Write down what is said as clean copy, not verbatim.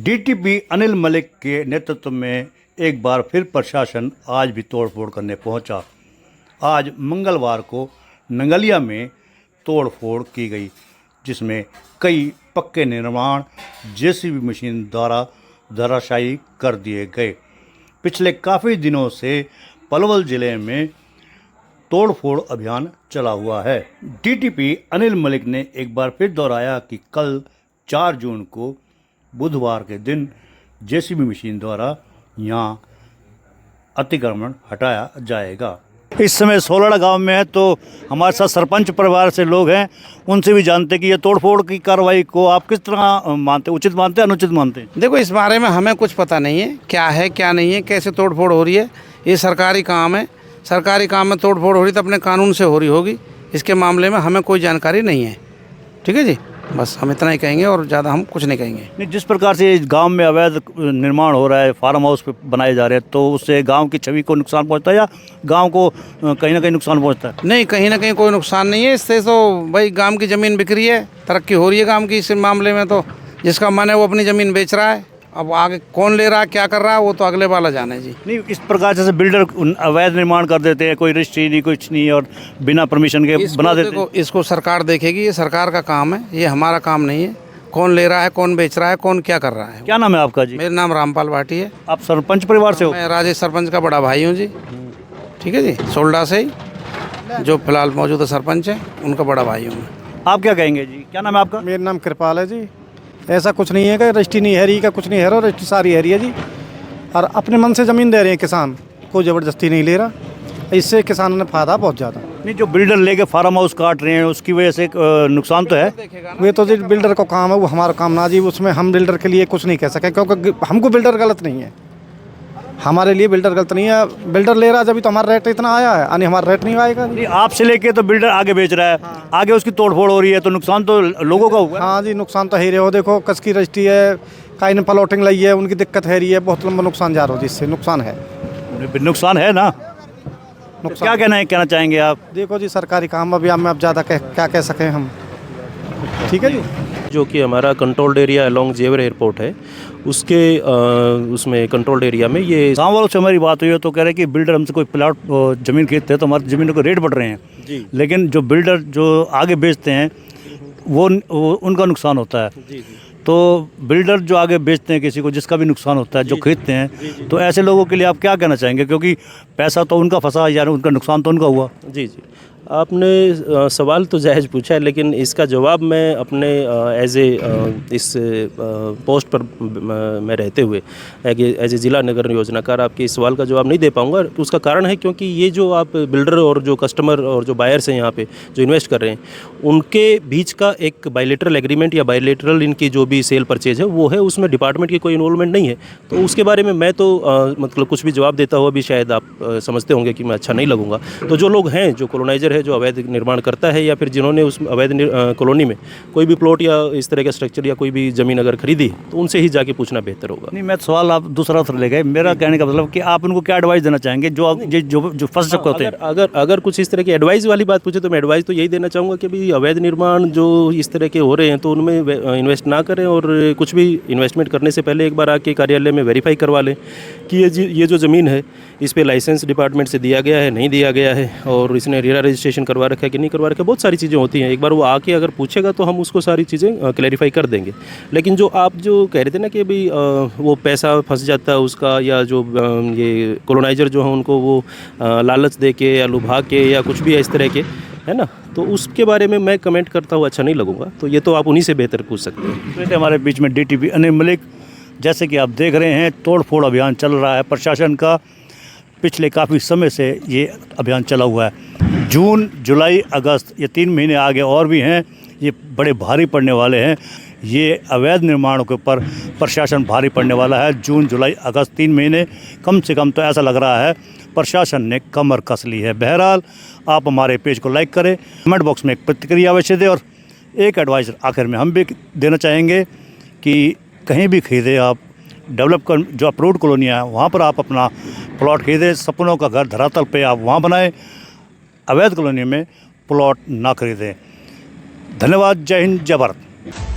DTP Anil Malik के नेतृत्व में एक बार फिर प्रशासन आज भी तोड़फोड़ करने पहुंचा। आज मंगलवार को नंगलिया में तोड़फोड़ की गई, जिसमें कई पक्के निर्माण जेसीबी मशीन द्वारा धराशायी कर दिए गए। पिछले काफ़ी दिनों से पलवल जिले में तोड़फोड़ अभियान चला हुआ है। डीटीपी अनिल मलिक ने एक बार फिर दोहराया कि कल 4 जून को बुधवार के दिन जेसीबी मशीन द्वारा यहाँ अतिक्रमण हटाया जाएगा। इस समय सोलड़ा गांव में है, तो हमारे साथ सरपंच परिवार से लोग हैं, उनसे भी जानते कि ये तोड़फोड़ की कार्रवाई को आप किस तरह मानते, उचित मानते हैं, अनुचित मानते हैं? देखो, इस बारे में हमें कुछ पता नहीं है, क्या नहीं है, कैसे तोड़फोड़ हो रही है। ये सरकारी काम है, सरकारी काम में तोड़फोड़ हो रही तो अपने कानून से हो रही होगी। इसके मामले में हमें कोई जानकारी नहीं है। ठीक है जी, बस हम इतना ही कहेंगे और ज़्यादा हम कुछ नहीं कहेंगे। नहीं, जिस प्रकार से गांव में अवैध निर्माण हो रहा है, फार्म हाउस पे बनाए जा रहे हैं, तो उससे गांव की छवि को नुकसान पहुंचता है या गांव को कहीं ना कहीं नुकसान पहुंचता है? नहीं, कहीं ना कहीं कोई नुकसान नहीं है। इससे तो भाई गांव की ज़मीन बिक रही है, तरक्की हो रही है गांव की। इस मामले में तो जिसका मन है वो अपनी ज़मीन बेच रहा है। अब आगे कौन ले रहा है, क्या कर रहा है, वो तो अगले वाला जाने जी। नहीं, इस प्रकार जैसे बिल्डर अवैध निर्माण कर देते हैं, कोई रजिस्ट्री नहीं, कुछ नहीं, और बिना परमिशन के बना देते हैं। इसको सरकार देखेगी, ये सरकार का काम है, ये हमारा काम नहीं है। कौन ले रहा है, कौन बेच रहा है, कौन क्या कर रहा है। क्या नाम है आपका जी? मेरा नाम रामपाल भाटी है। आप सरपंच परिवार से हो? मैं राजेश सरपंच का बड़ा भाई हूँ जी। ठीक है जी, सोल्डा से ही जो फिलहाल मौजूदा सरपंच है, उनका बड़ा भाई हूँ मैं। आप क्या कहेंगे जी? क्या नाम है आपका? मेरा नाम कृपाल है जी। ऐसा कुछ नहीं है कि रजिस्ट्री नहीं है रही का, कुछ नहीं है, रजिस्ट्री सारी है रही है जी। और अपने मन से ज़मीन दे रहे हैं किसान, कोई ज़बरदस्ती नहीं ले रहा। इससे किसानों ने फ़ायदा बहुत ज़्यादा। नहीं, जो बिल्डर लेके फार्म हाउस काट रहे हैं उसकी वजह से नुकसान तो है। वे तो जी बिल्डर का काम है, वो हमारा काम ना जी। उसमें हम बिल्डर के लिए कुछ नहीं कह सकें, क्योंकि हमको बिल्डर गलत नहीं है। हमारे लिए बिल्डर गलत नहीं है। बिल्डर ले रहा है जब तो हमारा रेट इतना आया है, यानी हमारा रेट नहीं आएगा। नहीं, आपसे लेके तो बिल्डर आगे बेच रहा है। हाँ। आगे उसकी तोड़फोड़ हो रही है, तो नुकसान तो लोगों का हुआ। हाँ जी, नुकसान तो है रही हो। देखो, कस की रजिस्ट्री है, कहीं ने प्लॉटिंग लाई है, उनकी दिक्कत है रही है, बहुत लंबा नुकसान जा रहा हो, जिससे नुकसान है। नुकसान है ना, तो क्या कहना चाहेंगे आप? देखो जी, सरकारी काम अभी हम अब ज़्यादा क्या कह सकें हम। ठीक है जी। जो कि हमारा कंट्रोल्ड एरिया अलोंग जेवर एयरपोर्ट है, उसके उसमें कंट्रोल्ड एरिया में ये गाँव वालों से हमारी बात हुई है, तो कह रहे हैं कि बिल्डर हमसे कोई प्लॉट ज़मीन खरीदते हैं तो हमारी ज़मीनों को रेट बढ़ रहे हैं जी। लेकिन जो बिल्डर जो आगे बेचते हैं वो उनका नुकसान होता है जी। तो बिल्डर जो आगे बेचते हैं किसी को, जिसका भी नुकसान होता है, जो खरीदते हैं, तो ऐसे लोगों के लिए आप क्या कहना चाहेंगे? क्योंकि पैसा तो उनका फंसा, यानी उनका नुकसान तो उनका हुआ। जी। आपने सवाल तो जायज़ पूछा है, लेकिन इसका जवाब मैं अपने एज ए इस पोस्ट पर मैं रहते हुए एज ए ज़िला नगर योजनाकार आपके इस सवाल का जवाब नहीं दे पाऊंगा। तो उसका कारण है क्योंकि ये जो आप बिल्डर और जो कस्टमर और जो बायर्स हैं यहाँ पे जो इन्वेस्ट कर रहे हैं, उनके बीच का एक बायलैटरल एग्रीमेंट या बायलैटरल इनकी जो भी सेल परचेज है वो है, उसमें डिपार्टमेंट की कोई इन्वॉल्वमेंट नहीं है। तो उसके बारे में मैं तो मतलब कुछ भी जवाब देता हुआ भी शायद आप समझते होंगे कि मैं अच्छा नहीं लगूंगा। तो जो लोग हैं, जो कॉलोनाइजर है, जो अवैध निर्माण करता है, या फिर जिन्होंने उस अवैध कॉलोनी में कोई भी प्लॉट या इस तरह का स्ट्रक्चर या कोई भी ज़मीन अगर खरीदी, तो उनसे ही जाके पूछना बेहतर होगा। नहीं, मैं सवाल आप दूसरा तरफ ले गए। मेरा कहने का मतलब कि आप उनको क्या एडवाइस देना चाहेंगे जो फंस चुके होते हैं? अगर कुछ इस तरह की एडवाइस वाली बात पूछे तो मैं एडवाइस तो यही देना चाहूँगा कि भाई अवैध निर्माण जो इस तरह के हो रहे हैं तो उनमें इन्वेस्ट ना करें, और कुछ भी इन्वेस्टमेंट करने से पहले एक बार आके कार्यालय में वेरीफाई करवा लें कि ये जो ज़मीन है इस पर लाइसेंस डिपार्टमेंट से दिया गया है, नहीं दिया गया है, और इसने रेरा रजिस्ट्रेशन करवा रखा है कि नहीं करवा रखा है। बहुत सारी चीज़ें होती हैं। एक बार वो आके अगर पूछेगा तो हम उसको सारी चीज़ें क्लैरिफाई कर देंगे। लेकिन जो आप जो कह रहे थे ना कि भाई वो पैसा फंस जाता है उसका, या जो ये कॉलोनाइजर जो है उनको वो लालच दे के या लुभा के या कुछ भी इस तरह के, है ना, तो उसके बारे में मैं कमेंट करता हुआ अच्छा नहीं लगूंगा। तो ये तो आप उन्हीं से बेहतर पूछ सकते हैं। तो हमारे बीच में डीटीपी अनिल मलिक, जैसे कि आप देख रहे हैं, तोड़फोड़ अभियान चल रहा है प्रशासन का। पिछले काफ़ी समय से ये अभियान चला हुआ है। जून, जुलाई, अगस्त, ये 3 महीने आगे और भी हैं, ये बड़े भारी पड़ने वाले हैं। ये अवैध निर्माणों के ऊपर प्रशासन भारी पड़ने वाला है। जून, जुलाई, अगस्त 3 महीने कम से कम तो ऐसा लग रहा है प्रशासन ने कमर कस ली है। बहरहाल, आप हमारे पेज को लाइक करें, कमेंट बॉक्स में एक प्रतिक्रिया अवश्य दें, और एक एडवाइस आखिर में हम भी देना चाहेंगे कि कहीं भी खरीदे आप, डेवलप कर जो अप्रूव्ड कॉलोनियाँ हैं वहाँ पर आप अपना प्लॉट खरीदें। सपनों का घर धरातल पे आप वहाँ बनाएं, अवैध कॉलोनी में प्लॉट ना खरीदें। धन्यवाद। जय हिंद, जय भारत।